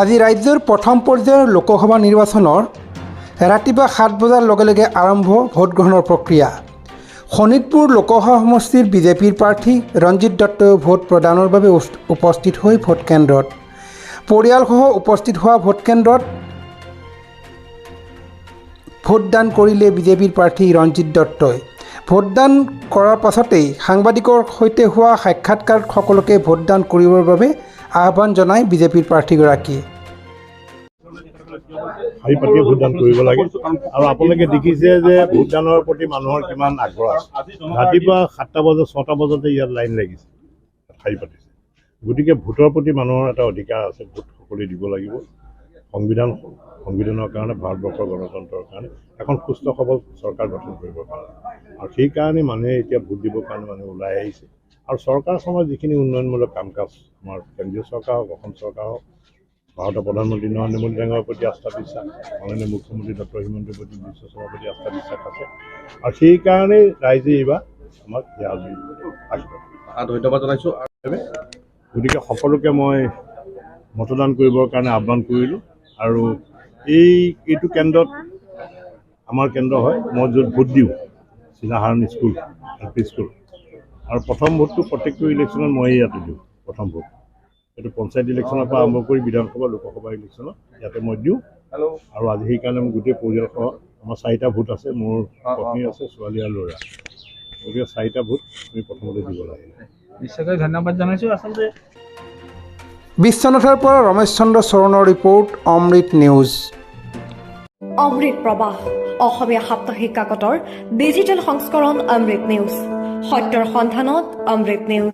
আজি ৰাজ্যৰ প্ৰথম পৰ্যায়ৰ লোকসভা নিৰ্বাচনৰ ৰাতিপুৱা 7 বজাৰ লগে লগে আৰম্ভ ভোটগ্ৰহণৰ প্ৰক্ৰিয়া। শোণিতপুৰ লোকসভা সমষ্টিৰ বিজেপিৰ প্ৰাৰ্থী ৰঞ্জিত দত্তই ভোট প্ৰদানৰ বাবে উপস্থিত হৈ ভোটকেন্দ্ৰত পৰিয়ালসহ উপস্থিত হোৱা ভোটকেন্দ্ৰত ভোটদান কৰিলে বিজেপিৰ প্ৰাৰ্থী ৰঞ্জিত দত্তই। ভোটদান কৰাৰ পাছতেই সাংবাদিকৰ সৈতে হোৱা সাক্ষাৎকাৰত সকলোকে ভোটদান কৰিবৰ বাবে আহ্বান জনায় বিজেপিৰ প্ৰাৰ্থীগৰাকীয়ে। শাৰী পাতি ভোটদান কৰিব লাগে আৰু আপোনালোকে দেখিছে যে ভোটদানৰ প্ৰতি মানুহৰ কিমান আগ্ৰহ আছে। ৰাতিপুৱা 7টা বজাত 6টা বজাতে ইয়াত লাইন লাগিছে, শাৰী পাতিছে। গতিকে ভোটৰ প্ৰতি মানুহৰ এটা অধিকাৰ আছে, ভোট সকলোৱে দিব লাগিব। সংবিধানৰ কাৰণে, ভাৰতবৰ্ষৰ গণতন্ত্ৰৰ কাৰণে এখন সুস্থ সবল চৰকাৰ গঠন কৰিবৰ কাৰণে, আৰু সেইকাৰণে মানুহে এতিয়া ভোট দিবৰ কাৰণে মানুহ ওলাই আহিছে। আৰু চৰকাৰখনৰ যিখিনি উন্নয়নমূলক কাম কাজ, আমাৰ কেন্দ্ৰীয় চৰকাৰ হওক, অসম চৰকাৰ হওক, ভাৰতৰ প্ৰধানমন্ত্ৰী নৰেন্দ্ৰ মোদী ডাঙৰীয়াৰ প্ৰতি আস্থা বিশ্বাস, মাননীয় মুখ্যমন্ত্ৰী ডক্টৰ হিমন্তৰ প্ৰতি বিশ্ব সভাৰ প্ৰতি আস্থা বিশ্বাস আছে, আৰু সেইকাৰণে ৰাইজে এইবাৰ আমাক ধন্যবাদ জনাইছোঁ। গতিকে সকলোকে মই মতদান কৰিবৰ কাৰণে আহ্বান কৰিলোঁ। আৰু এইটো কেন্দ্ৰত আমাৰ কেন্দ্ৰ হয়, মই য'ত ভোট দিওঁ, চিলাহাৰণ স্কুল, LP স্কুল, আৰু প্ৰথম ভোটটো প্ৰত্যেকটো ইলেকশ্যনত ময়েই ইয়াতে দিওঁ। প্ৰথম ভোট এইটো পঞ্চায়ত ইলেকশ্যনৰ পৰা আৰম্ভ কৰি বিধানসভা লোকসভা ইলেকশ্যনত ইয়াতে মই দিওঁ। আৰু আজি সেইকাৰণে মোৰ গোটেই পৰিয়ালসহ আমাৰ 4টা ভোট আছে, মোৰ পত্নী আছে, ছোৱালী আৰু ল'ৰা, গতিকে 4টা ভোট আমি প্ৰথমতে দিব লাগে। নিশ্চয়কৈ ধন্যবাদ জনাইছোঁ। আচলতে বিশ্বনাথৰ পৰা ৰমেশ চন্দ্ৰ চৰণৰ ৰিপৰ্ট, অমৃত নিউজ। অমৃত প্ৰবাহ অসমীয়া সাপ্তাহিক কাকতৰ ডিজিটেল সংস্কৰণ অমৃত নিউজ, সত্যৰ সন্ধানত অমৃত নিউজ।